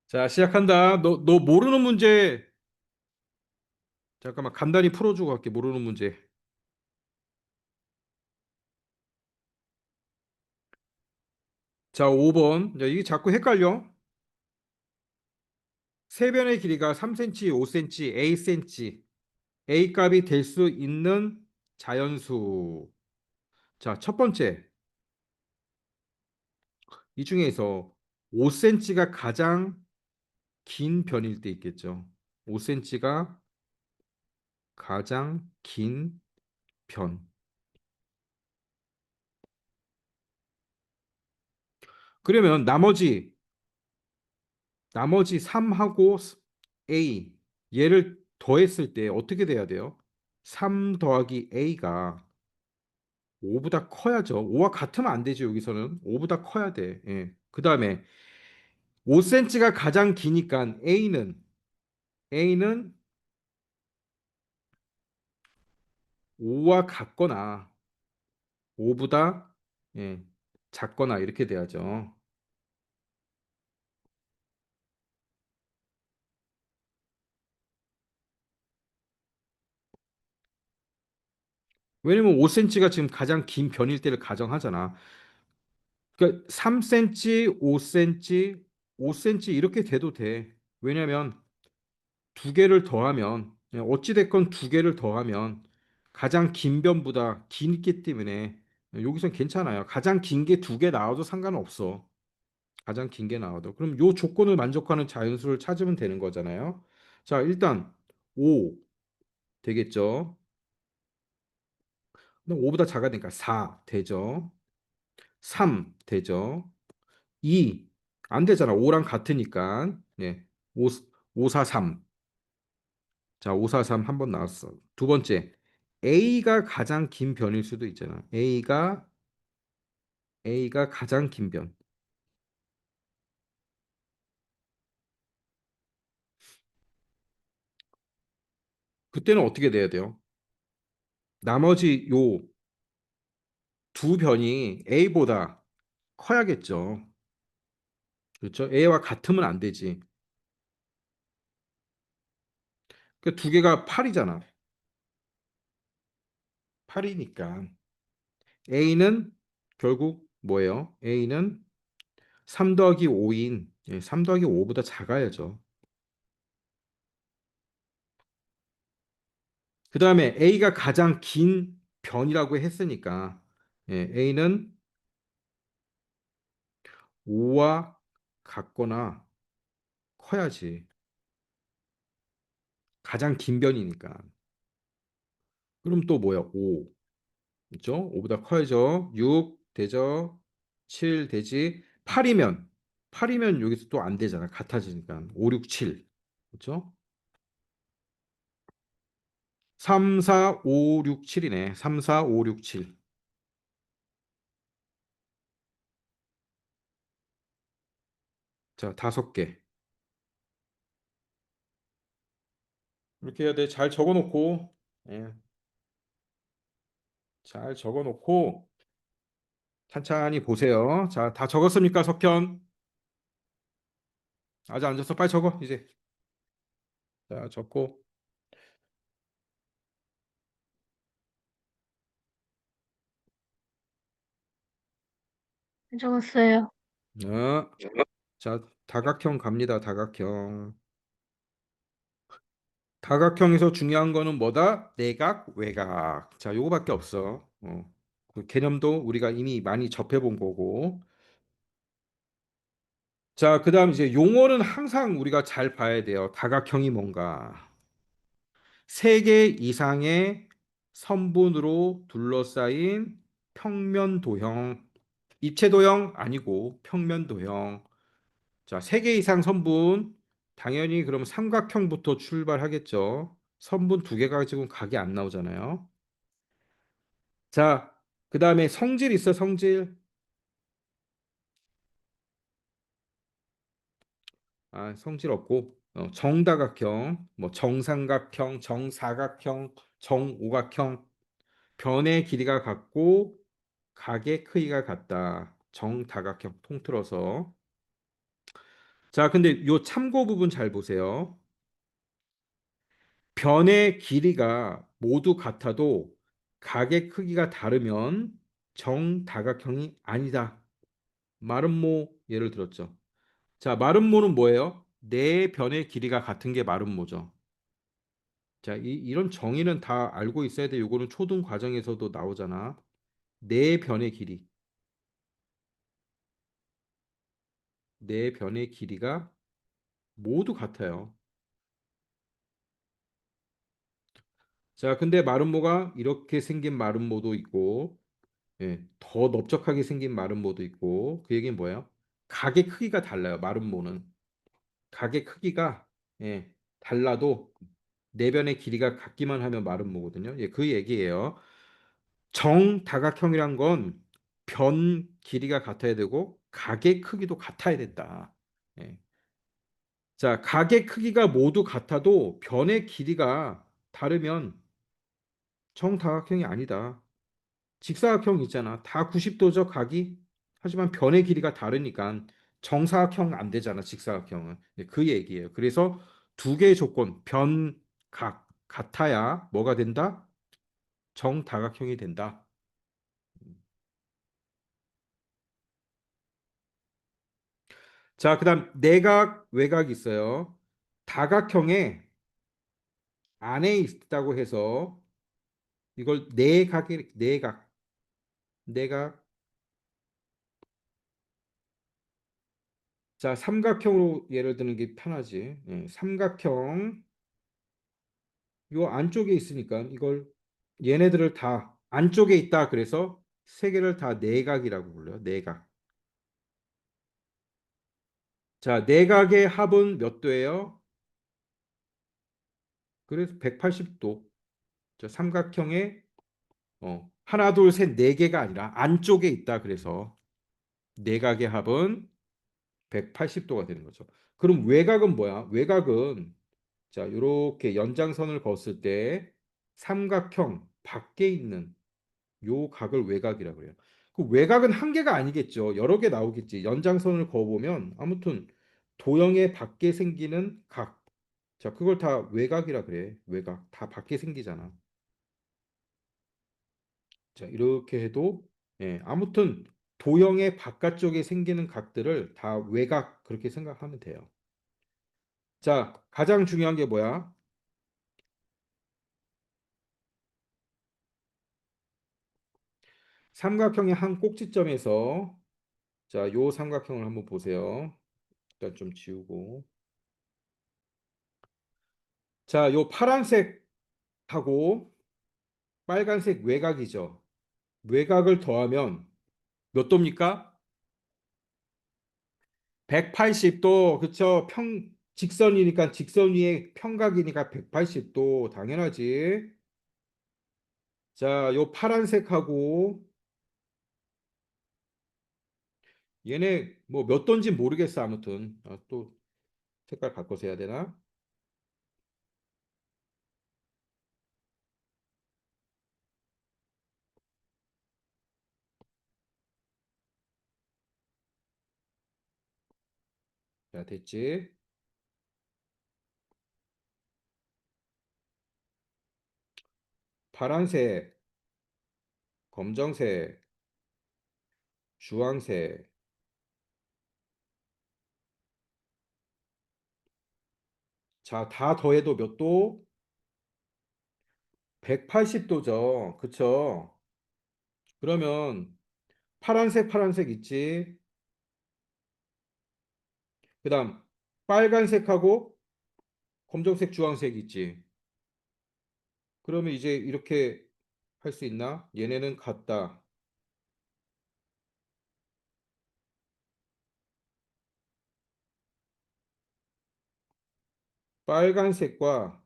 자, 시작한다. 너 모르는 문제, 잠깐만, 간단히 풀어주고 갈게, 모르는 문제. 자, 5번. 야, 이게 자꾸 헷갈려. 세변의 길이가 3cm, 5cm, Acm. A 값이 될 수 있는 자연수. 자, 첫 번째. 이 중에서 5cm가 가장 긴 변일 때 있겠죠. 5cm가 가장 긴 변. 그러면 나머지 3하고 A 얘를 더했을 때 어떻게 돼야 돼요? 3 더하기 A가 5보다 커야죠. 5와 같으면 안 되죠. 여기서는 5보다 커야 돼. 예. 그 다음에 5cm가 가장 기니까 A는 5와 같거나 5보다 예, 작거나 이렇게 돼야죠. 왜냐면 5cm가 지금 가장 긴 변일 때를 가정하잖아. 그러니까 3cm, 5cm, 5cm 이렇게 돼도 돼. 왜냐면 두 개를 더하면 어찌 됐건 두 개를 더하면 가장 긴 변보다 길기 때문에 여기선 괜찮아요. 가장 긴 게 두 개 나와도 상관없어. 가장 긴 게 나와도. 그럼 요 조건을 만족하는 자연수를 찾으면 되는 거잖아요. 자, 일단 5 되겠죠. 그럼 5보다 작아야 되니까 4 되죠. 3 되죠. 2 안 되잖아. 5랑 같으니까. 네. 5, 5, 4, 3. 자, 5, 4, 3 한 번 나왔어. 두 번째. A가 가장 긴 변일 수도 있잖아. A가 가장 긴 변. 그때는 어떻게 돼야 돼요? 나머지 요 두 변이 A보다 커야겠죠. 그렇죠? A와 같으면 안 되지. 그 두 개가 8이잖아. 8이니까 A는 결국 뭐예요? A는 3 더하기 5인 3 더하기 5보다 작아야죠. 그 다음에 A가 가장 긴 변이라고 했으니까 A는 5와 같거나 커야지. 가장 긴 변이니까. 그럼 또 뭐야? 5. 그렇죠? 5보다 커야죠. 6 되죠. 7 되지. 8이면 여기서 또 안 되잖아. 같아지니까. 5, 6, 7. 그렇죠? 3, 4, 5, 6, 7이네. 3, 4, 5, 6, 7. 자, 다섯 개. 이렇게 해야 돼. 잘 적어 놓고 예, 잘 적어 놓고 찬찬히 보세요. 자, 다 적었습니까, 석현? 아직 안 적었어. 빨리 적어, 이제. 자, 적고. 적었어요. 어, 자, 다각형 갑니다. 다각형. 다각형에서 중요한 거는 뭐다? 내각, 외각. 자, 요거밖에 없어. 그 개념도 우리가 이미 많이 접해본 거고. 자, 그다음 이제 용어는 항상 우리가 잘 봐야 돼요. 다각형이 뭔가. 세 개 이상의 선분으로 둘러싸인 평면 도형. 입체 도형 아니고 평면 도형. 자, 세 개 이상 선분. 당연히 그럼 삼각형부터 출발하겠죠. 선분 두 개 가지고는 각이 안 나오잖아요. 자, 그다음에 성질 있어, 성질. 아, 성질 없고. 정다각형, 뭐 정삼각형, 정사각형, 정오각형. 변의 길이가 같고 각의 크기가 같다. 정다각형 통틀어서. 자, 근데 요 참고 부분 잘 보세요. 변의 길이가 모두 같아도 각의 크기가 다르면 정다각형이 아니다. 마름모 예를 들었죠. 자, 마름모는 뭐예요? 네 변의 길이가 같은 게 마름모죠. 자, 이런 정의는 다 알고 있어야 돼. 요거는 초등 과정에서도 나오잖아. 네 변의 길이. 네 변의 길이가 모두 같아요. 자, 근데 마름모가 이렇게 생긴 마름모도 있고, 예, 더 넓적하게 생긴 마름모도 있고, 그 얘기는 뭐예요? 각의 크기가 달라요. 마름모는 각의 크기가 예, 달라도 내변의 길이가 같기만 하면 마름모거든요. 예, 그 얘기예요. 정다각형이란 건 변 길이가 같아야 되고 각의 크기도 같아야 된다. 예. 자, 각의 크기가 모두 같아도 변의 길이가 다르면 정다각형이 아니다. 직사각형 있잖아. 다 90도죠, 각이. 하지만 변의 길이가 다르니까 정사각형 안 되잖아, 직사각형은. 네, 그 얘기예요. 그래서 두 개의 조건, 변, 각, 같아야 뭐가 된다? 정다각형이 된다. 자, 그다음 내각, 외각이 있어요. 다각형의 안에 있다고 해서 이걸 내각이 내각. 자, 삼각형으로 예를 드는 게 편하지. 예, 삼각형 요 안쪽에 있으니까 이걸 얘네들을 다 안쪽에 있다 그래서 세 개를 다 내각이라고 불러요. 내각. 자, 내각의 합은 몇 도예요? 그래서 180도. 자, 삼각형의 하나, 둘, 셋, 네 개가 아니라 안쪽에 있다 그래서 내각의 합은 180도가 되는 거죠. 그럼 외곽은 뭐야? 외곽은 자, 이렇게 연장선을 그었을 때 삼각형 밖에 있는 요 각을 외곽이라고 그래요. 그 외곽은 한 개가 아니겠죠. 여러 개 나오겠지. 연장선을 그어보면 아무튼 도형의 밖에 생기는 각. 자, 그걸 다 외곽이라 그래. 외곽. 다 밖에 생기잖아. 자, 이렇게 해도 예, 아무튼 도형의 바깥쪽에 생기는 각들을 다 외곽 그렇게 생각하면 돼요. 자, 가장 중요한 게 뭐야? 삼각형의 한 꼭지점에서 자, 요 삼각형을 한번 보세요. 일단 좀 지우고. 자, 요 파란색하고 빨간색 외곽이죠. 외곽을 더하면 몇 도입니까? 180도. 그쵸? 직선이니까 직선 위에 평각이니까 180도. 당연하지. 자, 요 파란색하고 얘네 뭐 몇 도인지 모르겠어. 아무튼 또 색깔 바꿔서 해야 되나? 자, 됐지? 파란색, 검정색, 주황색. 자, 다 더해도 몇 도? 180도죠. 그쵸? 그러면 파란색, 파란색 있지? 그다음 빨간색하고 검정색, 주황색 있지. 그러면 이제 이렇게 할 수 있나? 얘네는 같다. 빨간색과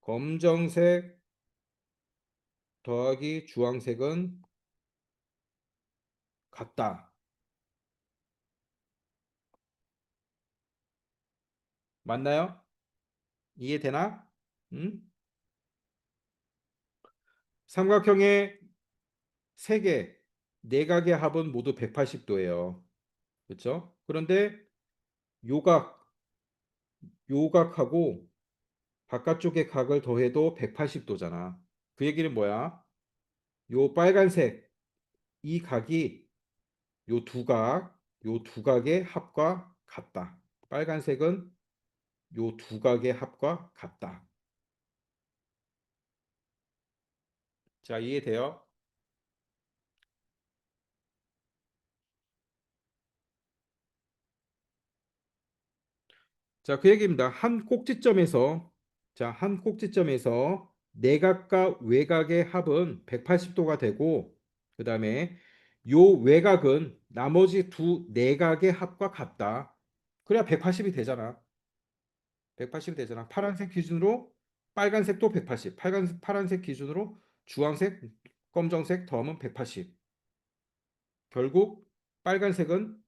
검정색 더하기 주황색은 같다. 맞나요? 이해되나? 응? 삼각형의 세 개, 내각의 합은 모두 180도예요. 그렇죠? 그런데 요각, 요각하고 바깥쪽의 각을 더해도 180도잖아. 그 얘기는 뭐야? 요 빨간색 이 각이 요 두 각, 요 두 각의 합과 같다. 빨간색은 요 두 각의 합과 같다. 자, 이해돼요? 자, 그 얘기입니다. 한 꼭지점에서 자, 한 꼭지점에서 내각과 외곽의 합은 180도가 되고 그다음에 요 외곽은 나머지 두 내각의 합과 같다. 그래야 180이 되잖아. 180이 되잖아. 파란색 기준으로 빨간색도 180. 파란색 기준으로 주황색, 검정색 더하면 180. 결국 빨간색은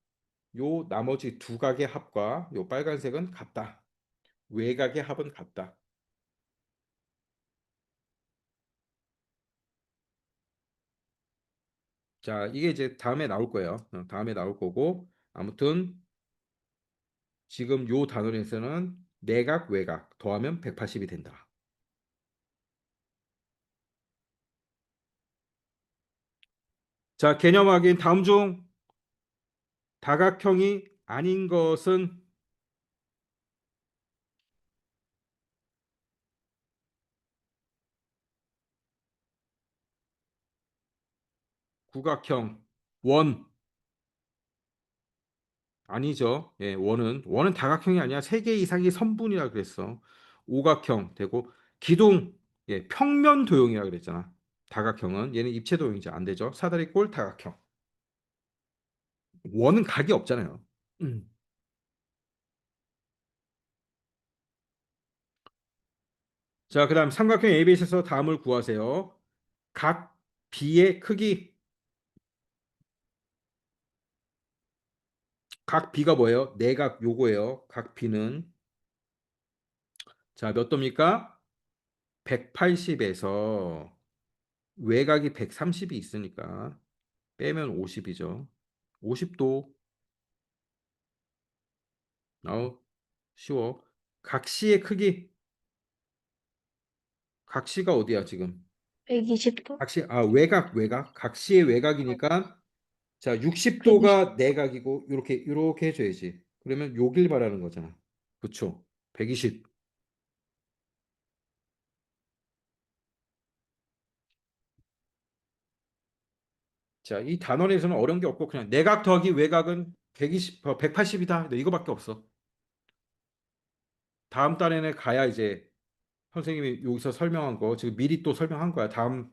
요 나머지 두 각의 합과 요 빨간색은 같다. 외곽의 합은 같다. 자, 이게 이제 다음에 나올 거예요. 다음에 나올 거고 아무튼 지금 요 단원에서는 내각, 외곽 더하면 180이 된다. 자, 개념 확인. 다음 중 다각형이 아닌 것은 구각형, 원 아니죠. 예, 원은 다각형이 아니야. 세 개 이상의 선분이라 그랬어. 오각형 되고 기둥, 예, 평면 도형이라 그랬잖아. 다각형은 얘는 입체 도형이지 안 되죠. 사다리꼴 다각형. 원은 각이 없잖아요. 음. 자, 그다음 삼각형 ABS에서 다음을 구하세요. 각 B의 크기, 각 B가 뭐예요? 내각 요거예요. 각 B는 자, 몇 도입니까? 180에서 외곽이 130이 있으니까 빼면 50이죠. 50도. 어, 쉬워. 각 C의 크기, 각 C가 어디야 지금? 120도? 각 C, 외곽. 각 C의 외곽이니까 자, 120. 60도가 내각이고 이렇게 해줘야지. 그러면 요길 말하는 거잖아. 그쵸? 120. 자, 이 단원에서는 어려운 게 없고 그냥 내각 더하기 외곽은 120, 180이다. 이거밖에 없어. 다음 달에는 가야 이제 선생님이 여기서 설명한 거 지금 미리 또 설명한 거야. 다음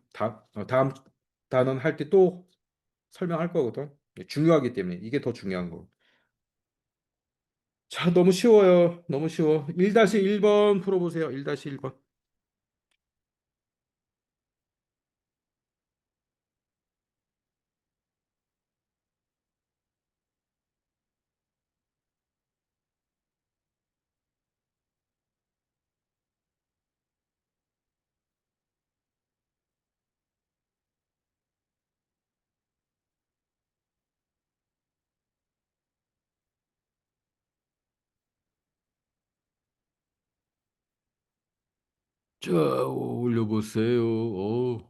단원 할 때 또 설명할 거거든. 중요하기 때문에 이게 더 중요한 거. 자, 너무 쉬워요. 너무 쉬워. 1-1번 풀어보세요. 1-1번. 자, 올려보세요.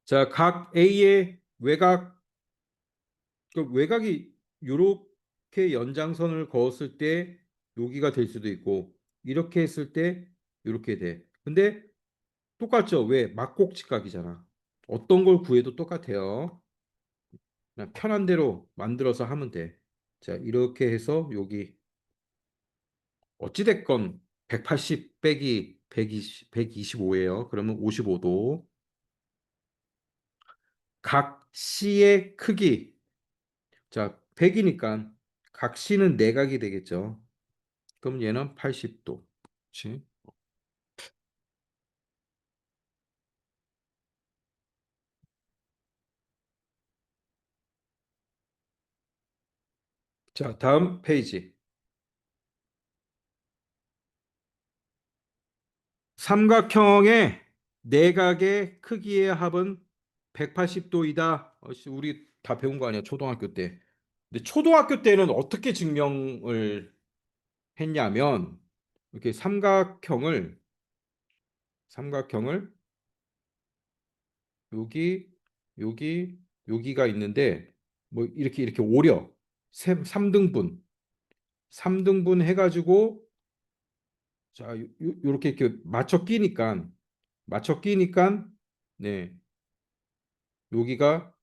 자, 각 A의 외곽, 그 외곽이 이렇게 연장선을 그었을 때 여기가 될 수도 있고 이렇게 했을 때 이렇게 돼. 근데 똑같죠? 왜? 막곡직각이잖아. 어떤 걸 구해도 똑같아요. 그냥 편한 대로 만들어서 하면 돼. 자, 이렇게 해서 여기 어찌됐건 180 빼기 125예요. 그러면 55도. 각 C의 크기. 자, 100이니까 각 C는 내각이 되겠죠. 그럼 얘는 80도. 그렇지? 자, 다음 페이지. 삼각형의 내각의 크기의 합은 180도이다. 우리 다 배운 거 아니야, 초등학교 때. 근데 초등학교 때는 어떻게 증명을 했냐면 이렇게 삼각형을 여기 여기 여기가 있는데 뭐 이렇게 오려 3등분 3등분 해가지고 자 요렇게 이렇게 맞춰 끼니까 네 여기가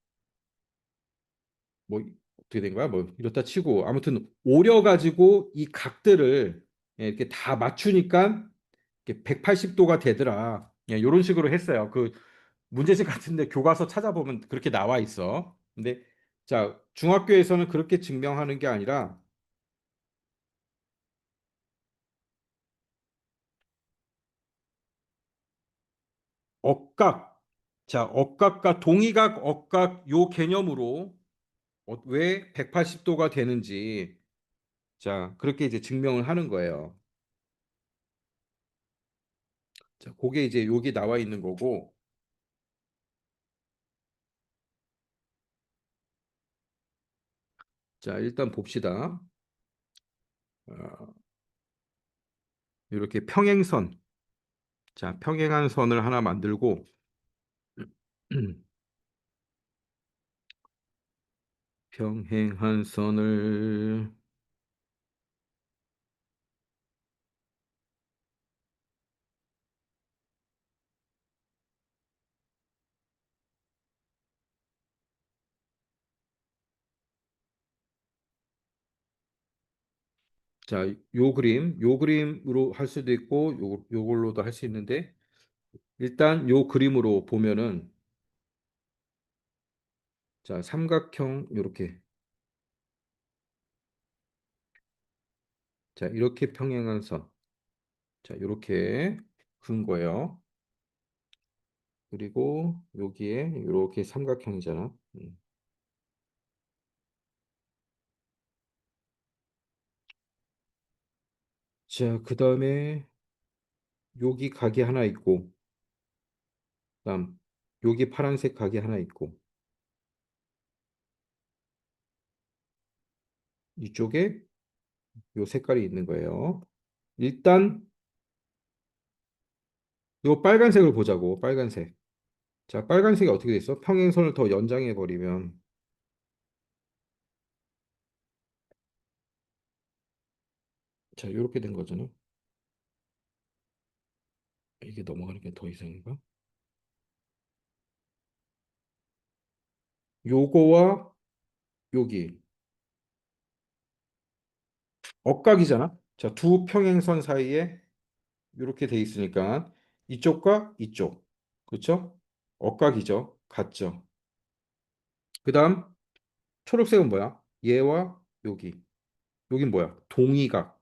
뭐 어떻게 된 거야? 뭐 이렇다 치고 아무튼 오려 가지고 이 각들을 이렇게 다 맞추니까 이렇게 180도가 되더라. 예, 이런 식으로 했어요. 그 문제집 같은데 교과서 찾아보면 그렇게 나와 있어. 근데 자, 중학교에서는 그렇게 증명하는 게 아니라 억각. 자, 억각과 동의각, 억각 요 개념으로 왜 180도가 되는지 자, 그렇게 이제 증명을 하는 거예요. 자, 그게 이제 여기 나와 있는 거고. 자, 일단 봅시다. 어, 이렇게 평행선. 자, 평행한 선을 하나 만들고 평행한 선을 자, 요 그림으로 할 수도 있고 요걸로도 할 수 있는데 일단 요 그림으로 보면은 자, 삼각형 요렇게 자, 이렇게 평행한 선. 자, 요렇게 큰 거예요. 그리고 여기에 요렇게 삼각형이잖아. 자, 그다음에 여기 각이 하나 있고 그다음 여기 파란색 각이 하나 있고 이쪽에 요 색깔이 있는 거예요. 일단 요 빨간색을 보자고. 빨간색. 자, 빨간색이 어떻게 돼 있어? 평행선을 더 연장해 버리면 자, 요렇게 된 거잖아. 이게 넘어가는 게 더 이상인가? 요거와 여기 억각이잖아. 자, 두 평행선 사이에 이렇게 돼 있으니까 이쪽과 이쪽. 그렇죠? 억각이죠. 같죠. 그다음 초록색은 뭐야? 얘와 여기. 여긴 뭐야? 동의각.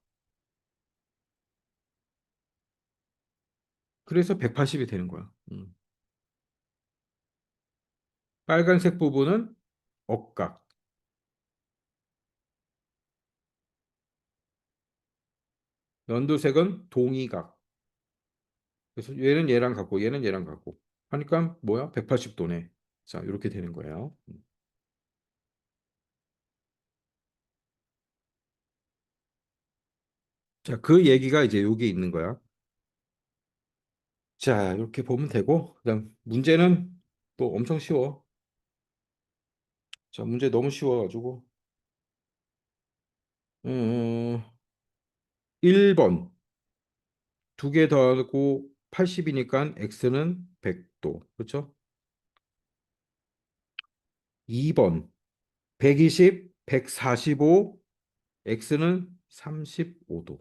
그래서 180이 되는 거야. 빨간색 부분은 억각. 연두색은 동의각. 그래서 얘는 얘랑 같고 얘는 얘랑 같고 하니까 뭐야? 180도네. 자, 이렇게 되는 거예요. 자, 그 얘기가 이제 여기 있는 거야. 자, 이렇게 보면 되고, 그다음 문제는 또 엄청 쉬워. 자, 문제 너무 쉬워가지고, 1번 두 개 더하고 80이니까 x는 100도, 그렇죠? 2번 120, 145, x는 35도.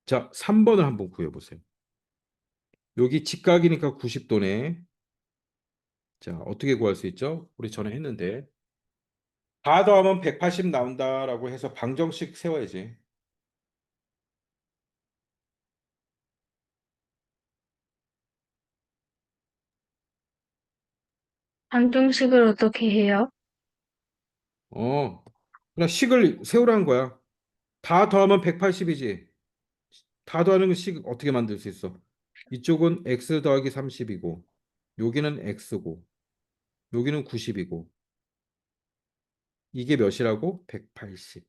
자, 3번을 한번 구해보세요. 여기 직각이니까 90도네. 자, 어떻게 구할 수 있죠? 우리 전에 했는데. 다 더하면 180 나온다라고 해서 방정식 세워야지. 방정식을 어떻게 해요? 어, 그냥 식을 세우라는 거야. 다 더하면 180이지. 다 더하는 식 어떻게 만들 수 있어? 이쪽은 x 더하기 30이고, 여기는 x고, 여기는 90이고, 이게 몇이라고? 180.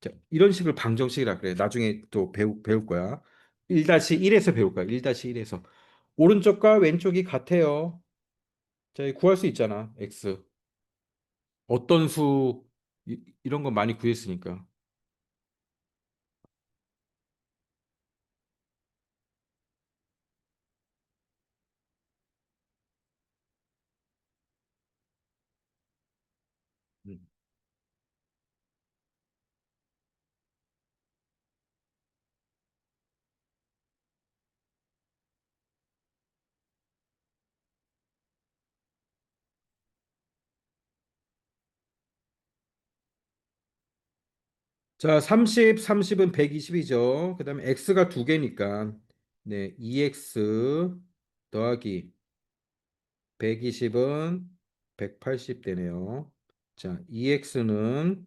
자, 이런 식을 방정식이라 그래. 나중에 또 배울 거야. 1-1에서 배울 거야. 1-1에서. 오른쪽과 왼쪽이 같아요. 자, 구할 수 있잖아. x. 어떤 수, 이런 거 많이 구했으니까. 음. 자, 30은 120이죠. 그 다음에 x가 두 개니까, 네, 2x 더하기 120은 180 되네요. 자, 2x는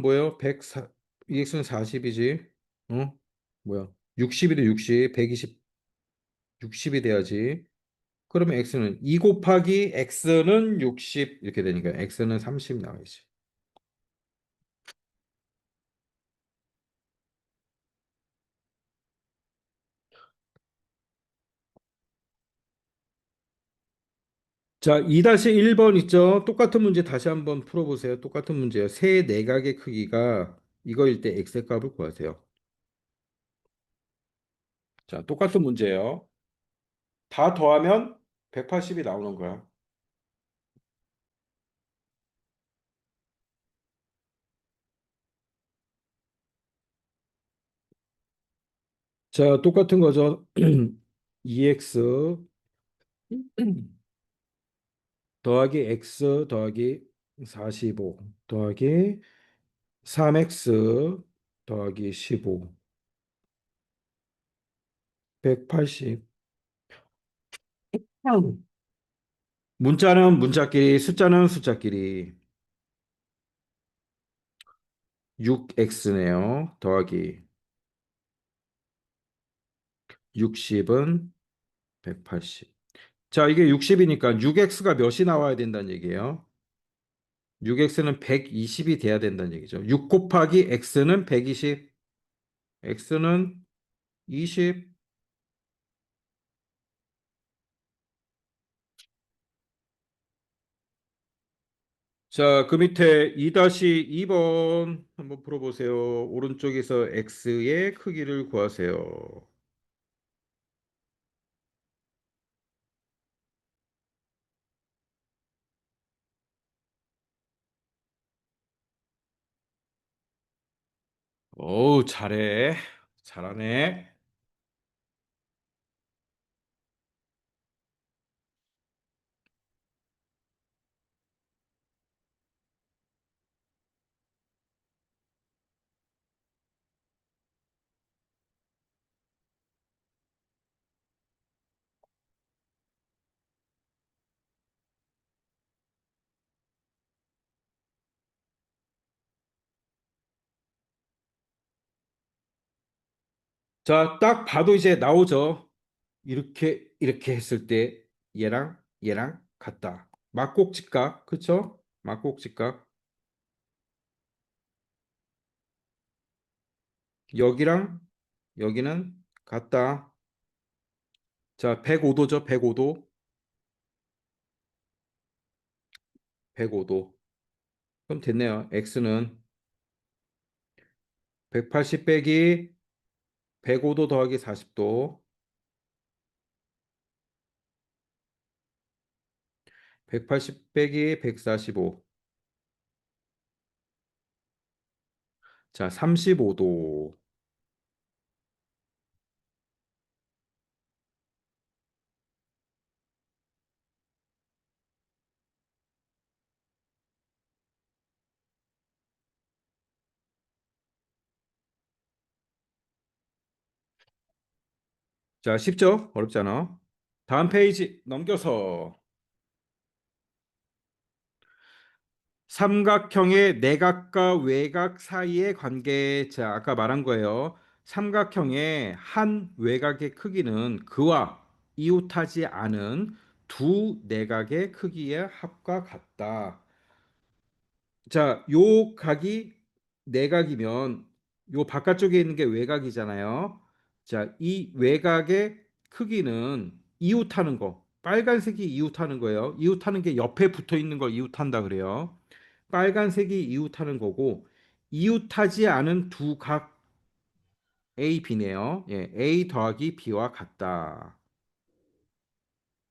뭐예요? 104, 2x는 40이지. 어? 뭐야? 60이래, 60. 120, 60이 돼야지. 그러면 x는 2 곱하기 x는 60 이렇게 되니까 x는 30 나와야지. 자, 2-1번 있죠? 똑같은 문제 다시 한번 풀어보세요. 똑같은 문제예요. 세 내각의 크기가 이거일 때 x의 값을 구하세요. 자, 똑같은 문제예요. 다 더하면 180이 나오는 거야. 자, 똑같은 거죠. 2x 더하기 x 더하기 45 더하기 3x 더하기 15 180. 문자는 문자끼리, 숫자는 숫자끼리 6x네요. 더하기 60은 180. 자, 이게 60이니까 6x가 몇이 나와야 된다는 얘기예요. 6x는 120이 돼야 된다는 얘기죠. 6 곱하기 x는 120, x는 20. 자, 그 밑에 2-2번 한번 풀어보세요. 오른쪽에서 x의 크기를 구하세요. 어우, 잘해. 잘하네. 자, 딱 봐도 이제 나오죠. 이렇게 했을 때 얘랑 같다. 막곡직각, 그쵸? 막곡직각. 여기랑 여기는 같다. 자, 105도죠. 105도. 105도. 그럼 됐네요. x는 180 빼기 105도 더하기 40도. 180 빼기 145. 자, 35도. 자, 쉽죠? 어렵지 않아. 다음 페이지 넘겨서 삼각형의 내각과 외곽 사이의 관계. 자, 아까 말한 거예요. 삼각형의 한 외곽의 크기는 그와 이웃하지 않은 두 내각의 크기의 합과 같다. 자, 요 각이 내각이면 요 바깥쪽에 있는 게 외곽이잖아요. 자, 이 외곽의 크기는 이웃하는 거. 빨간색이 이웃하는 거예요. 이웃하는 게 옆에 붙어 있는 걸 이웃한다 그래요. 빨간색이 이웃하는 거고 이웃하지 않은 두 각 A, B네요. 예, A 더하기 B와 같다.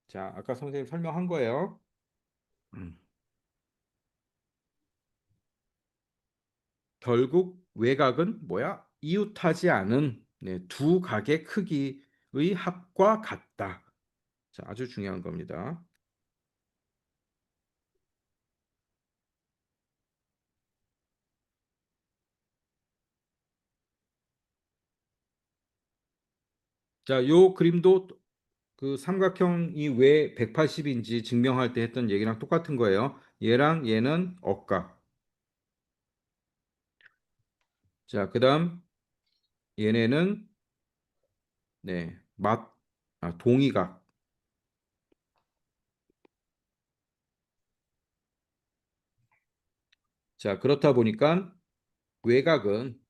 자, 아까 선생님 설명한 거예요. 음. 결국 외곽은 뭐야? 이웃하지 않은 네, 두 각의 크기의 합과 같다. 자, 아주 중요한 겁니다. 자, 요 그림도 그 삼각형이 왜 180인지 증명할 때 했던 얘기랑 똑같은 거예요. 얘랑 얘는 억각. 자, 그다음 얘네는 네, 동의각. 자, 그렇다 보니까 외곽은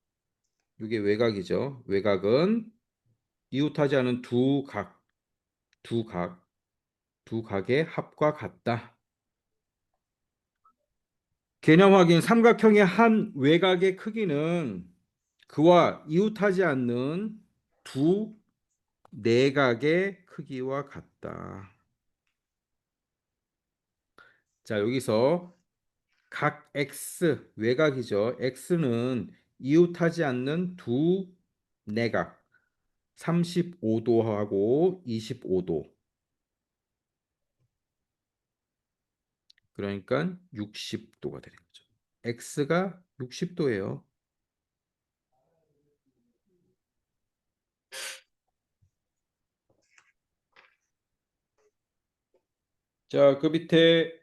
이게 외곽이죠. 외곽은 이웃하지 않은 두 각, 두 각의 합과 같다. 개념 확인. 삼각형의 한 외곽의 크기는 그와 이웃하지 않는 두 내각의 크기와 같다. 자, 여기서 각 X 외곽이죠. X는 이웃하지 않는 두 내각 35도하고 25도. 그러니까 60도가 되는 거죠. X가 60도예요. 자, 그 밑에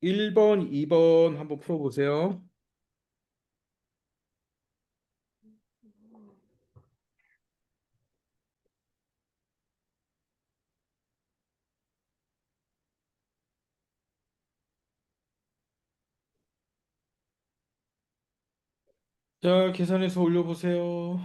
1번, 2번 한번 풀어보세요. 자, 계산해서 올려보세요.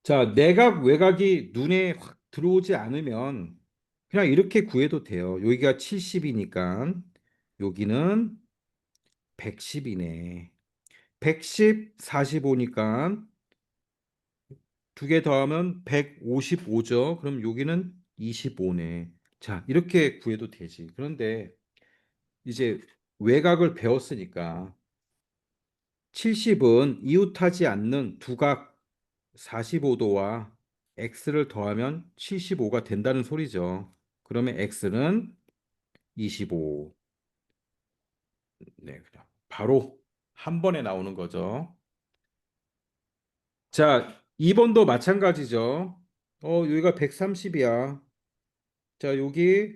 자, 내각, 외곽이 눈에 확 들어오지 않으면 그냥 이렇게 구해도 돼요. 여기가 70이니까 여기는 110이네. 110, 45니까 두 개 더하면 155죠. 그럼 여기는 25네. 자, 이렇게 구해도 되지. 그런데 이제 외곽을 배웠으니까 70은 이웃하지 않는 두각 45도와 x를 더하면 75가 된다는 소리죠. 그러면 x는 25. 네, 그냥 바로 한 번에 나오는 거죠. 자, 2번도 마찬가지죠. 여기가 130이야. 자, 여기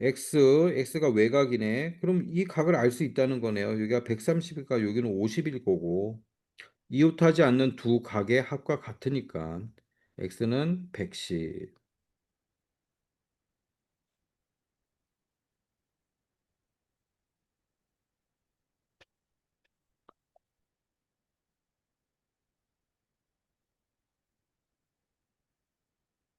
x가 외곽이네. 그럼 이 각을 알 수 있다는 거네요. 여기가 130이니까 여기는 50일 거고. 이웃하지 않는 두 각의 합과 같으니까 x는 110.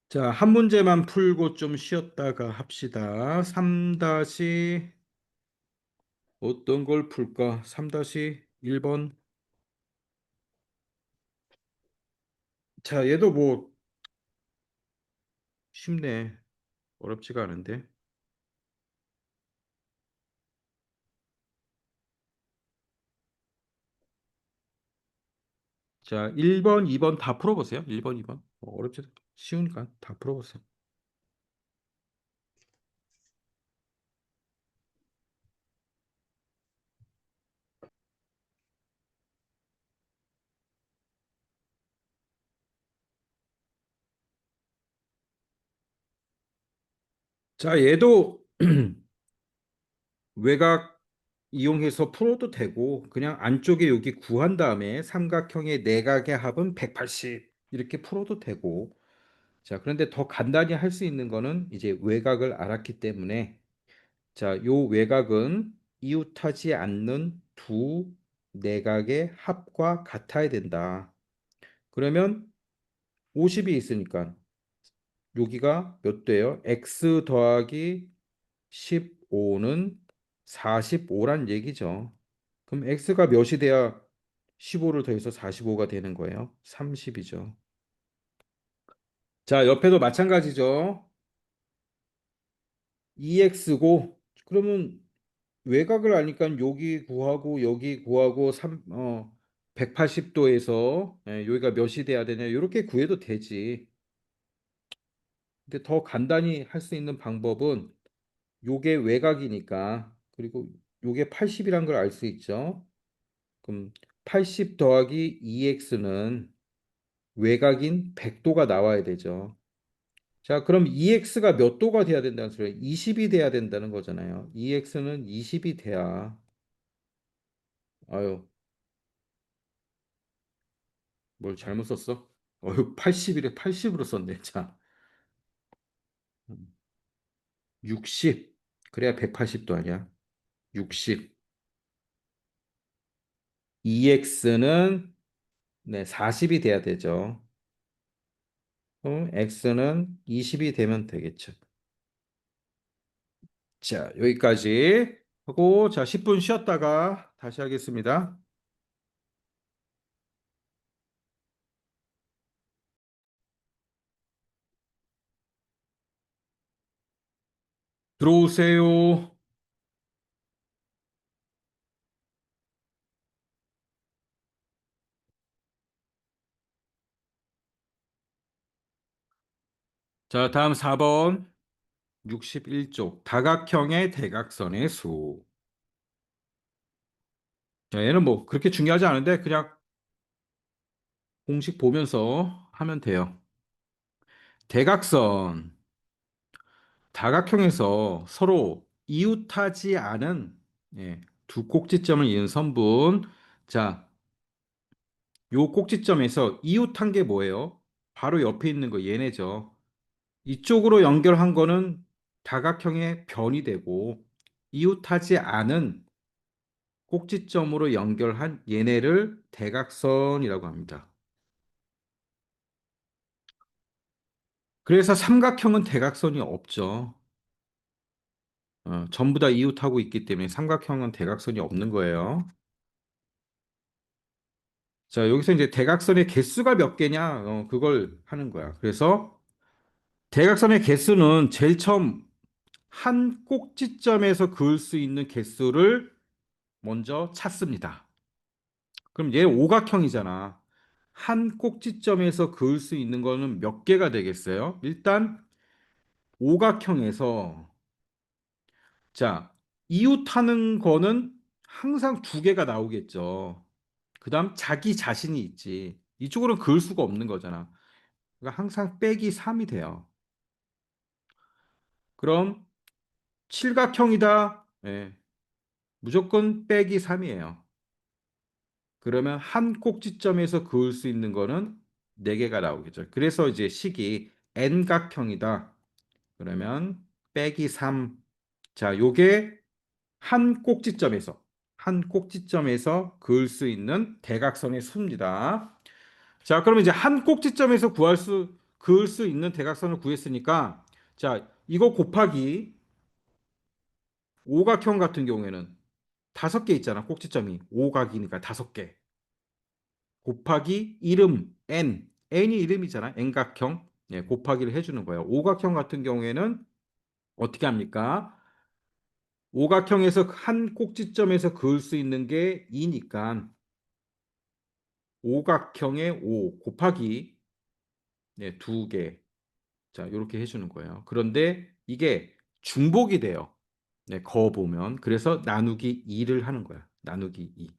자, 한 문제만 풀고 좀 쉬었다가 합시다. 3 다시 어떤 걸 풀까? 3 다시 1번. 자, 얘도 뭐 쉽네. 어렵지가 않은데. 자, 1번, 2번 다 풀어보세요. 1번, 2번. 어렵지. 쉬우니까 다 풀어보세요. 자, 얘도 외곽 이용해서 풀어도 되고 그냥 안쪽에 여기 구한 다음에 삼각형의 내각의 합은 180 이렇게 풀어도 되고 자, 그런데 더 간단히 할 수 있는 거는 이제 외곽을 알았기 때문에 자, 요 외곽은 이웃하지 않는 두 내각의 합과 같아야 된다. 그러면 50이 있으니까 여기가 몇 돼요? x 더하기 15는 45란 얘기죠. 그럼 x가 몇이 돼야 15를 더해서 45가 되는 거예요? 30이죠. 자, 옆에도 마찬가지죠. 2x고 그러면 외곽을 아니까 여기 구하고 여기 구하고 180도에서 여기가 몇이 돼야 되냐 이렇게 구해도 되지. 근데 더 간단히 할 수 있는 방법은 요게 외곽이니까 그리고 요게 80이란 걸 알 수 있죠. 그럼 80 더하기 2x는 외곽인 100도가 나와야 되죠. 자, 그럼 2x가 몇 도가 돼야 된다는 소리예요? 20이 돼야 된다는 거잖아요. 2x는 20이 돼야 아유, 뭘 잘못 썼어? 어휴, 80이래. 80으로 썼네. 자, 60. 그래야 180도 아니야. 60. 2x는 네, 40이 돼야 되죠. x는 20이 되면 되겠죠. 자, 여기까지 하고 자, 10분 쉬었다가 다시 하겠습니다. 들어오세요. 자, 다음 4번 61쪽 다각형의 대각선의 수. 자, 얘는 뭐 그렇게 중요하지 않은데 그냥 공식 보면서 하면 돼요. 대각선, 다각형에서 서로 이웃하지 않은 두 꼭지점을 이은 선분. 자, 요 꼭지점에서 이웃한 게 뭐예요? 바로 옆에 있는 거 얘네죠. 이쪽으로 연결한 거는 다각형의 변이 되고 이웃하지 않은 꼭지점으로 연결한 얘네를 대각선이라고 합니다. 그래서 삼각형은 대각선이 없죠. 전부 다 이웃하고 있기 때문에 삼각형은 대각선이 없는 거예요. 자, 여기서 이제 대각선의 개수가 몇 개냐, 그걸 하는 거야. 그래서 대각선의 개수는 제일 처음 한 꼭지점에서 그을 수 있는 개수를 먼저 찾습니다. 그럼 얘 오각형이잖아. 한 꼭지점에서 그을 수 있는 거는 몇 개가 되겠어요? 일단 오각형에서 자, 이웃하는 거는 항상 두 개가 나오겠죠. 그다음 자기 자신이 있지. 이쪽으로는 그을 수가 없는 거잖아. 그러니까 항상 빼기 3이 돼요. 그럼 칠각형이다. 예, 무조건 빼기 3이에요. 그러면 한 꼭지점에서 그을 수 있는 거는 4개가 나오겠죠. 그래서 이제 식이 n각형이다. 그러면 빼기 3. 자, 요게 한 꼭지점에서 그을 수 있는 대각선의 수입니다. 자, 그러면 이제 한 꼭지점에서 그을 수 있는 대각선을 구했으니까 자, 이거 곱하기 오각형 같은 경우에는 5개 있잖아. 꼭지점이 오각이니까 5개. 곱하기 이름 n이 이름이잖아. n각형. 예, 곱하기를 해주는 거예요. 오각형 같은 경우에는 어떻게 합니까? 오각형에서 한 꼭지점에서 그을 수 있는 게 2니까 오각형의 5 곱하기 네, 2개. 자, 이렇게 해주는 거예요. 그런데 이게 중복이 돼요. 네, 거 보면. 그래서 나누기 2를 하는 거야. 나누기 2.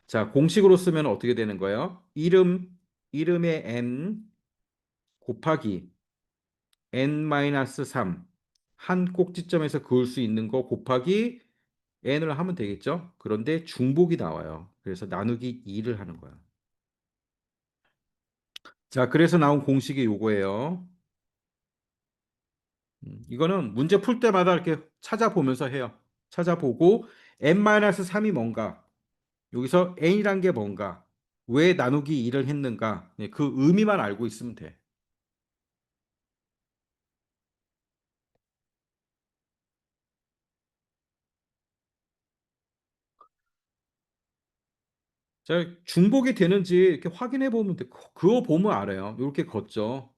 자, 공식으로 쓰면 어떻게 되는 거예요? 이름의 n 곱하기 n-3 한 꼭지점에서 그을 수 있는 거 곱하기 n을 하면 되겠죠? 그런데 중복이 나와요. 그래서 나누기 2를 하는 거야. 자, 그래서 나온 공식이 요거예요. 이거는 문제 풀 때마다 이렇게 찾아보면서 해요. 찾아보고 n-3이 뭔가, 여기서 n이란 게 뭔가, 왜 나누기 2를 했는가, 네, 그 의미만 알고 있으면 돼. 자, 중복이 되는지 이렇게 확인해 보면 돼. 그거 보면 알아요. 이렇게 걷죠.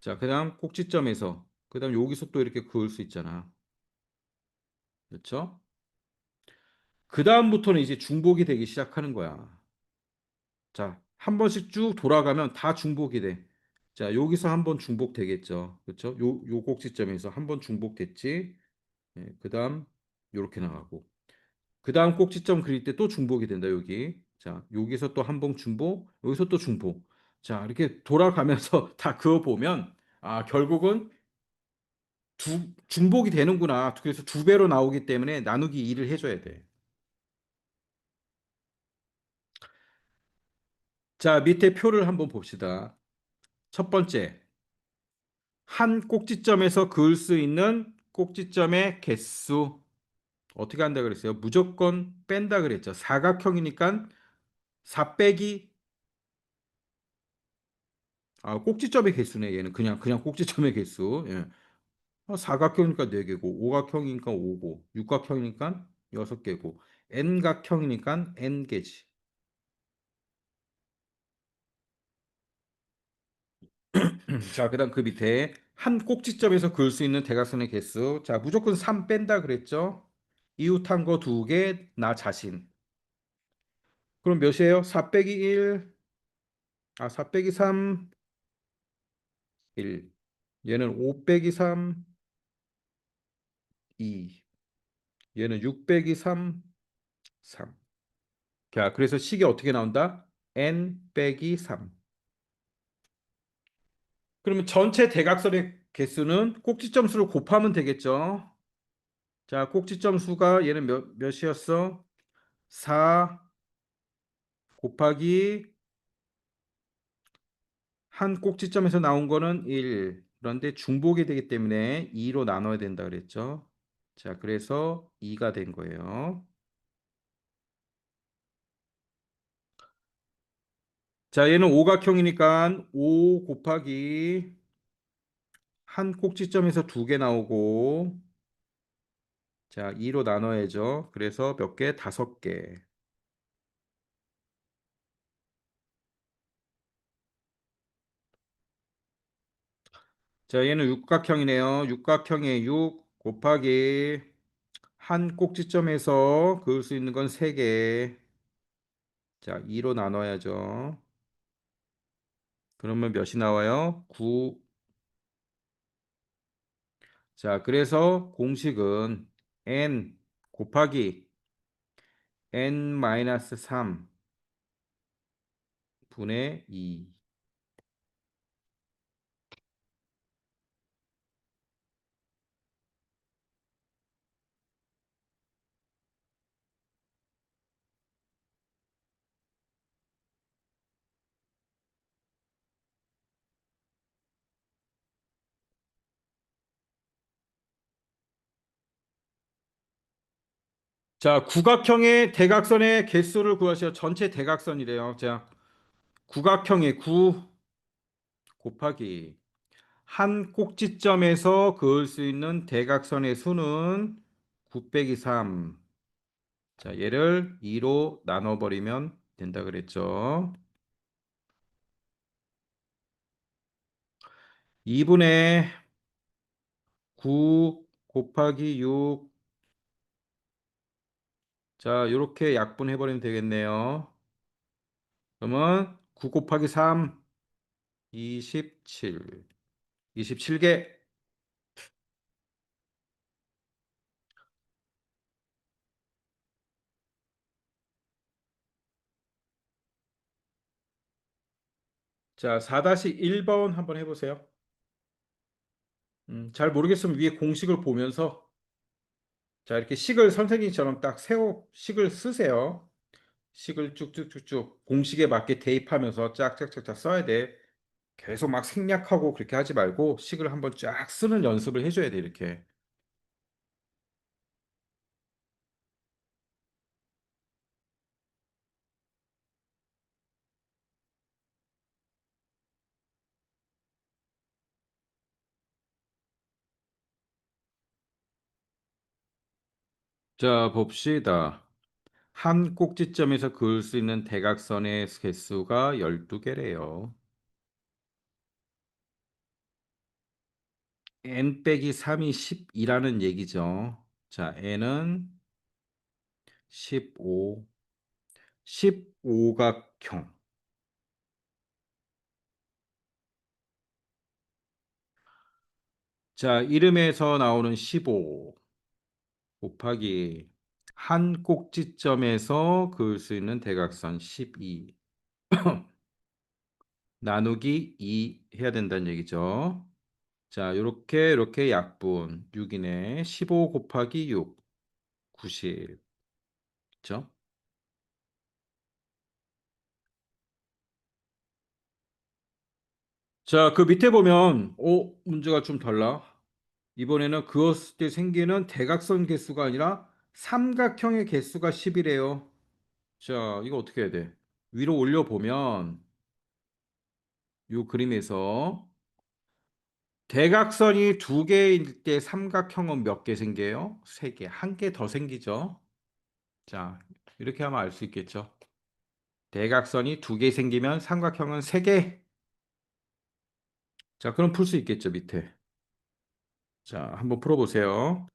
자, 그다음 꼭지점에서, 그다음 여기서 또 이렇게 그을 수 있잖아. 그렇죠? 그다음부터는 이제 중복이 되기 시작하는 거야. 자, 한 번씩 쭉 돌아가면 다 중복이 돼. 자, 여기서 한 번 중복되겠죠. 그렇죠? 요 꼭지점에서 한 번 중복됐지. 예, 그다음 요렇게 나가고. 그다음 꼭지점 그릴 때 또 중복이 된다, 여기. 자, 여기서 또 한 번 중복, 여기서 또 중복. 자, 이렇게 돌아가면서 다 그어 보면 아, 결국은 중복이 되는구나. 그래서 두 배로 나오기 때문에 나누기 2를 해줘야 돼. 자, 밑에 표를 한번 봅시다. 첫 번째, 한 꼭지점에서 그을 수 있는 꼭지점의 개수. 어떻게 한다 그랬어요? 무조건 뺀다 그랬죠. 사각형이니까 4 빼기, 아, 꼭지점의 개수네. 얘는 그냥 꼭지점의 개수. 예. 사각형이니까 4개고, 오각형이니까 5고, 육각형이니까 6개고, n각형이니까 n개지. 자, 그다음 그 밑에 한 꼭지점에서 그을 수 있는 대각선의 개수. 자, 무조건 3 뺀다 그랬죠? 이웃한 거 2개, 나 자신. 그럼 몇이에요? 4 빼기 1, 4 빼기 3, 1. 얘는 5 빼기 3, 2. 얘는 6 빼기 3, 3. 자, 그래서 식이 어떻게 나온다? n 빼기 3. 그러면 전체 대각선의 개수는 꼭지점 수를 곱하면 되겠죠? 자, 꼭지점 수가 얘는 몇이었어? 4 곱하기 한 꼭지점에서 나온 거는 1. 그런데 중복이 되기 때문에 2로 나눠야 된다 그랬죠? 자, 그래서 2가 된 거예요. 자, 얘는 오각형이니까 5 곱하기 한 꼭지점에서 2개 나오고, 자, 2로 나눠야죠. 그래서 몇 개? 5개. 자, 얘는 육각형이네요. 육각형의 6 곱하기 한 꼭지점에서 그을 수 있는 건 3개. 자, 2로 나눠야죠. 그러면 몇이 나와요? 9. 자, 그래서 공식은 n 곱하기 n-3 분의 2. 자, 구각형의 대각선의 개수를 구하시오. 전체 대각선이래요. 자, 구각형의 9 곱하기 한 꼭지점에서 그을 수 있는 대각선의 수는 9 빼기 3. 자, 얘를 2로 나눠버리면 된다 그랬죠. 2분의 9 곱하기 6. 자, 이렇게 약분해버리면 되겠네요. 그러면 9 곱하기 3, 27. 27개. 자, 4-1번 한번 해보세요. 잘 모르겠으면 위에 공식을 보면서 자, 이렇게 식을 선생님처럼 딱 세워 식을 쓰세요. 식을 쭉쭉쭉쭉 공식에 맞게 대입하면서 짝짝짝짝 써야 돼. 계속 막 생략하고 그렇게 하지 말고 식을 한번 쫙 쓰는 연습을 해줘야 돼, 이렇게. 자, 봅시다. 한 꼭지점에서 그을 수 있는 대각선의 개수가 12개래요. n 빼기 3이 12라는 얘기죠. 자, n은 15, 15각형. 자, 이름에서 나오는 15 곱하기 한 꼭지점에서 그을 수 있는 대각선 12 나누기 2 해야 된다는 얘기죠. 자, 요렇게 약분 6이네. 15 곱하기 6 90. 그죠? 자, 그 밑에 보면 문제가 좀 달라. 이번에는 그었을 때 생기는 대각선 개수가 아니라 삼각형의 개수가 10이래요. 자, 이거 어떻게 해야 돼? 위로 올려 보면 이 그림에서 대각선이 두 개일 때 삼각형은 몇 개 생겨요? 세 개. 한 개 더 생기죠. 자, 이렇게 하면 알 수 있겠죠. 대각선이 두 개 생기면 삼각형은 세 개. 자, 그럼 풀 수 있겠죠, 밑에. 자, 한번 풀어보세요.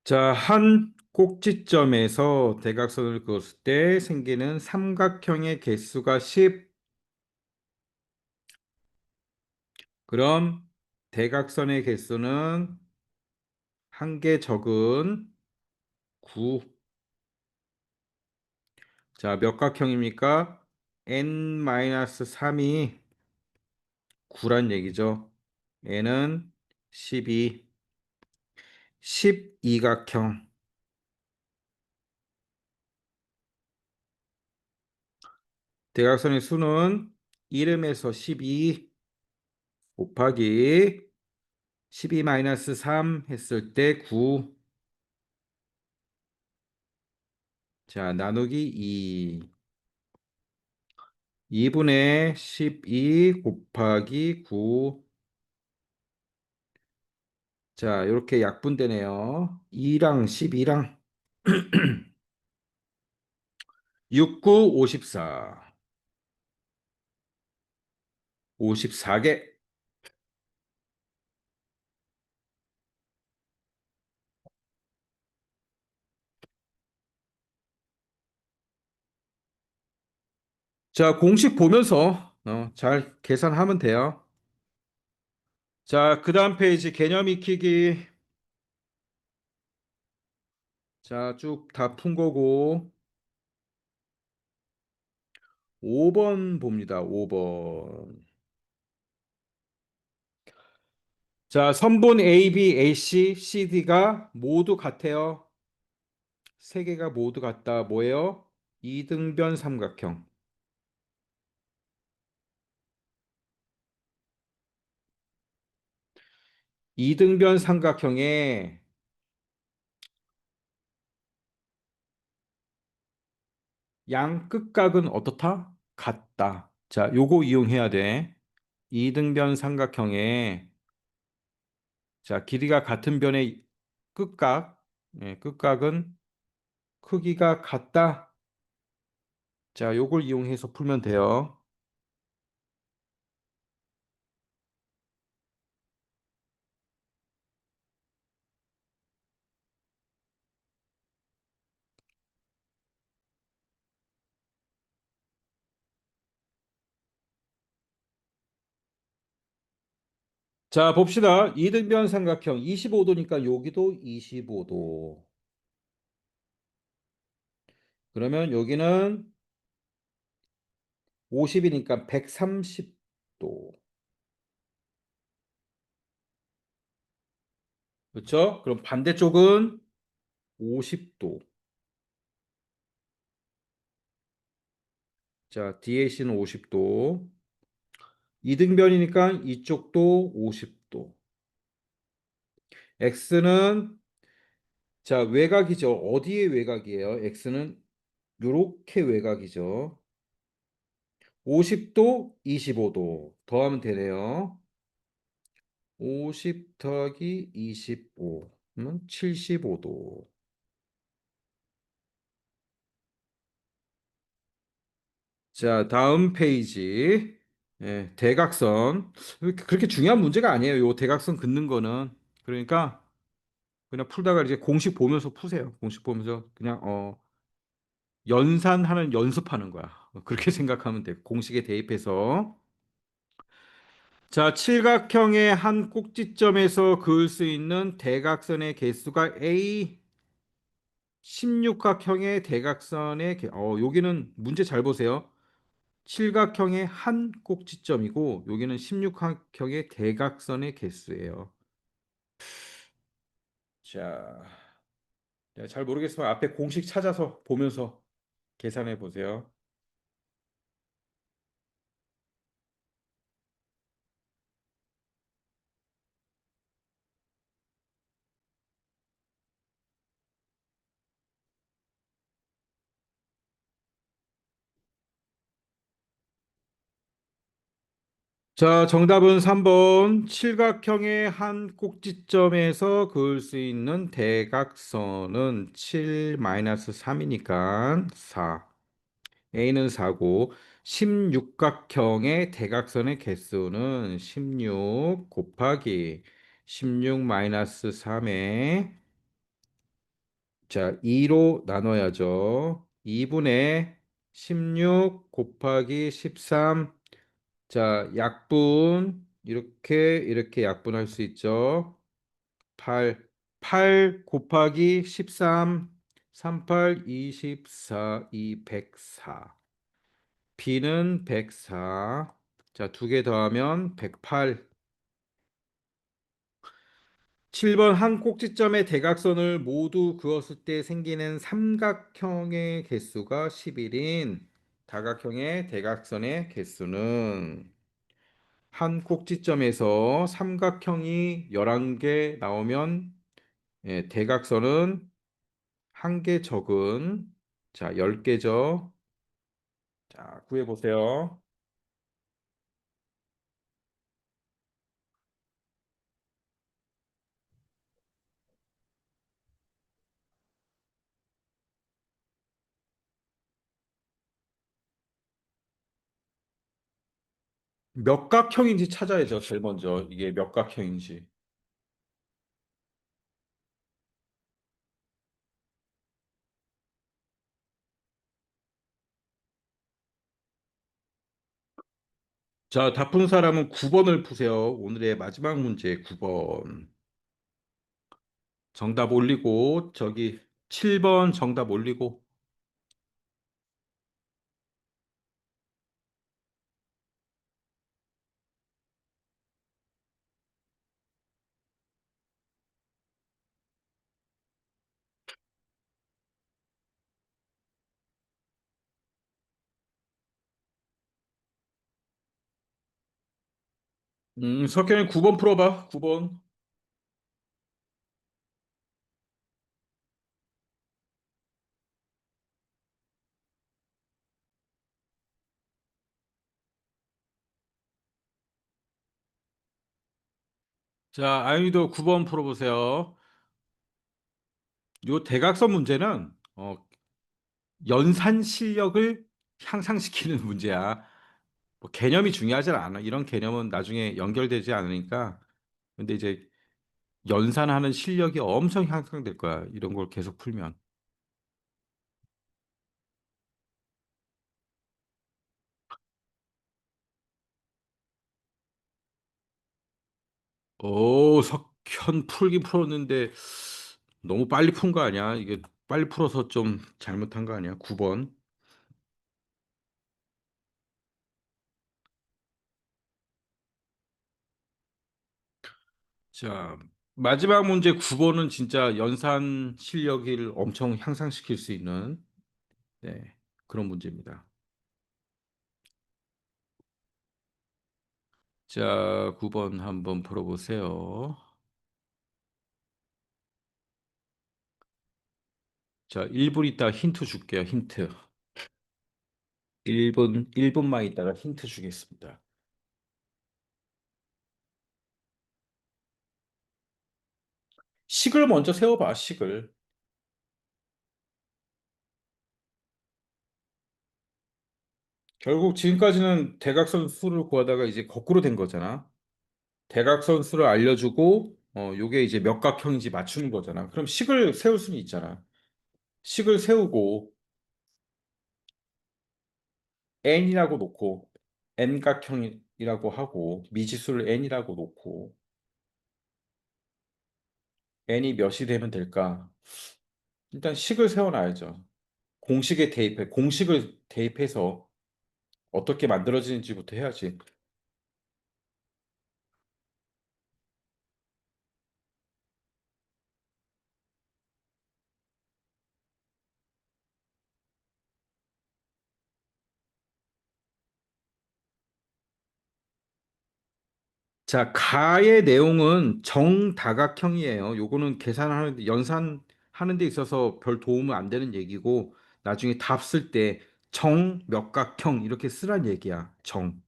자, 한 꼭지점에서 대각선을 그었을 때 생기는 삼각형의 개수가 10. 그럼 대각선의 개수는 한 개 적은 9. 자, 몇 각형입니까? n-3이 9란 얘기죠. n은 12, 12각형. 대각선의 수는 이름에서 12 곱하기 12-3 했을 때 9. 자, 나누기 2. 2분의 12 곱하기 9. 자, 이렇게 약분되네요. 2랑 12랑 6, 9, 54. 54개. 자, 공식 보면서 잘 계산하면 돼요. 자, 그 다음 페이지 개념 익히기. 자, 쭉 다 푼 거고 5번 봅니다. 5번. 자, 선분 AB, AC, CD가 모두 같아요. 세 개가 모두 같다. 뭐예요? 이등변 삼각형. 이등변 삼각형의 양 끝각은 어떻다? 같다. 자, 요거 이용해야 돼. 이등변 삼각형의 자, 길이가 같은 변의 끝각, 끝각은 크기가 같다. 자, 요걸 이용해서 풀면 돼요. 자, 봅시다. 이등변 삼각형 25도니까 여기도 25도. 그러면 여기는 50이니까 130도. 그렇죠? 그럼 반대쪽은 50도. 자, DAC는 50도. 이등변이니까 이쪽도 50도. X는 자, 외곽이죠. 어디의 외곽이에요? X는 요렇게 외곽이죠. 50도, 25도. 더하면 되네요. 50 더하기 25는 75도. 자, 다음 페이지. 예, 대각선. 그렇게 중요한 문제가 아니에요. 요 대각선 긋는 거는. 그러니까 그냥 풀다가 이제 공식 보면서 푸세요. 공식 보면서 그냥 연산하는 연습하는 거야. 그렇게 생각하면 돼. 공식에 대입해서. 자, 칠각형의 한 꼭지점에서 그을 수 있는 대각선의 개수가 A, 16각형의 대각선의 여기는 문제 잘 보세요. 칠각형의 한 꼭지점이고 여기는 16각형의 대각선의 개수예요. 자, 잘 모르겠으면 앞에 공식 찾아서 보면서 계산해 보세요. 자, 정답은 3번. 칠각형의 한 꼭지점에서 그을 수 있는 대각선은 7-3이니까 4. A는 4고, 16각형의 대각선의 개수는 16 곱하기 16-3에 자, 2로 나눠야죠. 2분의 16 곱하기 13. 자, 약분. 이렇게 약분할 수 있죠. 8. 8 곱하기 13. 38, 24, 2, 104. B는 104. 자, 두 개 더하면 108. 7번 한 꼭지점의 대각선을 모두 그었을 때 생기는 삼각형의 개수가 11인 다각형의 대각선의 개수는 한 꼭지점에서 삼각형이 11개 나오면 대각선은 한 개 적은 자, 10개죠. 자, 구해 보세요. 몇 각형인지 찾아야죠. 제일 먼저 이게 몇 각형인지. 자, 다 푼 사람은 9번을 푸세요. 오늘의 마지막 문제 9번. 정답 올리고 저기 7번 정답 올리고 석현이 9번 풀어봐. 9번. 자, 아유니도 9번 풀어보세요. 요 대각선 문제는 연산 실력을 향상시키는 문제야. 뭐 개념이 중요하지 않아. 이런 개념은 나중에 연결되지 않으니까. 근데 이제 연산하는 실력이 엄청 향상될 거야. 이런 걸 계속 풀면. 오, 석현 풀긴 풀었는데 너무 빨리 푼 거 아니야? 이게 빨리 풀어서 좀 잘못한 거 아니야? 9번. 자, 마지막 문제 9번은 진짜 연산 실력을 엄청 향상시킬 수 있는 네, 그런 문제입니다. 자, 9번 한번 풀어보세요. 자, 1분 있다 힌트 줄게요. 힌트. 1분만 있다가 힌트 주겠습니다. 식을 먼저 세워봐, 식을. 결국 지금까지는 대각선 수를 구하다가 이제 거꾸로 된 거잖아. 대각선 수를 알려주고, 요게 이제 몇 각형인지 맞추는 거잖아. 그럼 식을 세울 수는 있잖아. 식을 세우고, n이라고 놓고, n각형이라고 하고, 미지수를 n이라고 놓고, n이 몇이 되면 될까? 일단 식을 세워놔야죠. 공식을 대입해서 어떻게 만들어지는지부터 해야지. 자, 가의 내용은 정다각형이에요. 요거는 계산하는, 연산하는 데 있어서 별 도움은 안 되는 얘기고, 나중에 답 쓸 때 정몇각형 이렇게 쓰란 얘기야. 정.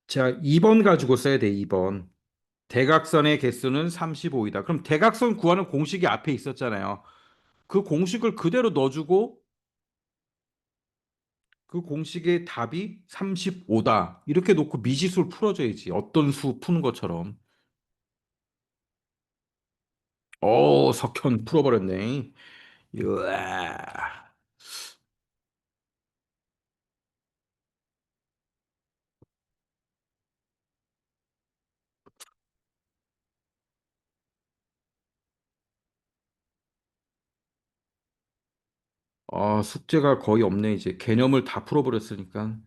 자, 2번 가지고 써야 돼, 2번. 대각선의 개수는 35이다. 그럼 대각선 구하는 공식이 앞에 있었잖아요. 그 공식을 그대로 넣어주고, 그 공식의 답이 35다. 이렇게 놓고 미지수를 풀어줘야지. 어떤 수 푸는 것처럼. 석현 풀어버렸네. 으아. 숙제가 거의 없네. 이제 개념을 다 풀어버렸으니까.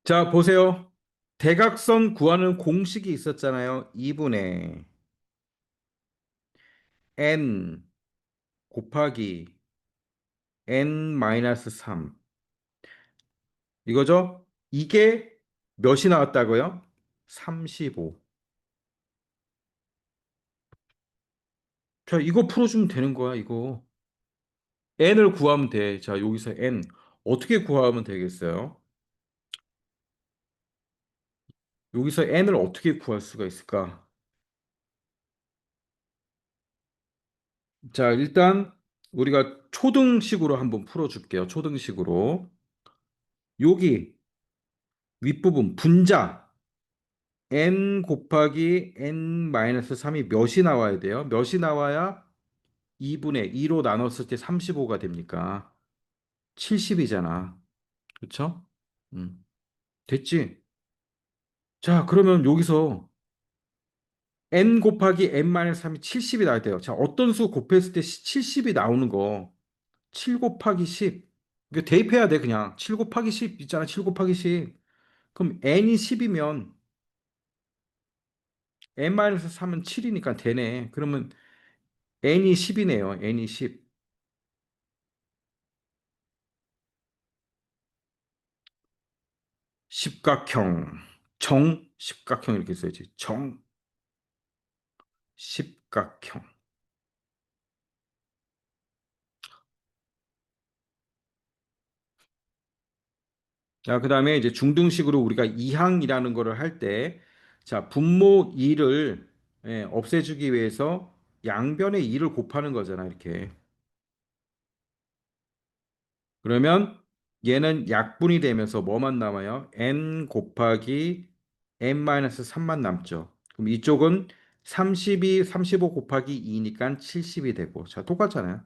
자, 보세요. 대각선 구하는 공식이 있었잖아요. 2분의 n 곱하기 n-3. 이거죠? 이게 몇이 나왔다고요? 35. 자, 이거 풀어주면 되는 거야, 이거. n을 구하면 돼. 자, 여기서 n. 어떻게 구하면 되겠어요? 여기서 n을 어떻게 구할 수가 있을까? 자, 일단 우리가 초등식으로 한번 풀어줄게요. 초등식으로. 여기 윗부분 분자 n 곱하기 n-3이 몇이 나와야 돼요? 몇이 나와야 2분의 2로 나눴을 때 35가 됩니까? 70이잖아. 그쵸? 됐지? 자, 그러면 여기서 n 곱하기 n-3이 70이 나야 돼요. 자, 어떤 수 곱했을 때 70이 나오는 거. 7 곱하기 10. 이거 대입해야 돼, 그냥. 7 곱하기 10 있잖아, 7 곱하기 10. 그럼 n이 10이면 n-3은 7이니까 되네. 그러면 n이 10이네요. n이 10. 십각형. 정십각형 이렇게 써야지. 정십각형. 자, 그다음에 이제 중등식으로 우리가 이항이라는 거를 할 때, 자, 분모 2를 없애주기 위해서 양변의 2를 곱하는 거잖아, 이렇게. 그러면 얘는 약분이 되면서 뭐만 남아요? n 곱하기 n-3만 남죠. 그럼 이쪽은 32, 35 곱하기 2니까 70이 되고. 자, 똑같잖아요.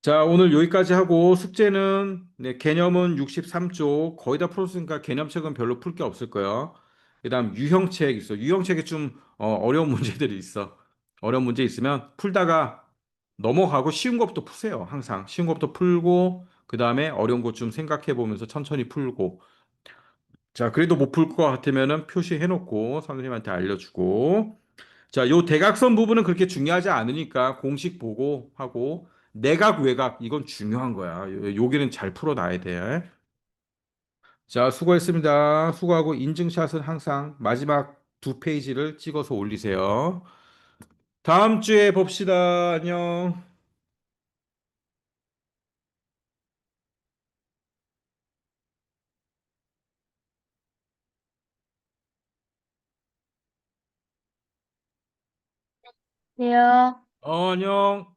자, 오늘 여기까지 하고 숙제는 개념은 63쪽 거의 다 풀었으니까 개념책은 별로 풀 게 없을 거예요. 그다음 유형책 있어. 유형책에 좀 어려운 문제들이 있어. 어려운 문제 있으면 풀다가 넘어가고 쉬운 것부터 푸세요. 항상 쉬운 것부터 풀고 그다음에 어려운 것 좀 생각해 보면서 천천히 풀고. 자, 그래도 못 풀 것 같으면은 표시해 놓고 선생님한테 알려주고. 자, 요 대각선 부분은 그렇게 중요하지 않으니까 공식 보고 하고 내각, 외각 이건 중요한 거야. 여기는 잘 풀어놔야 돼. 자, 수고했습니다. 수고하고 인증샷은 항상 마지막 두 페이지를 찍어서 올리세요. 다음 주에 봅시다. 안녕. 안녕. 안녕.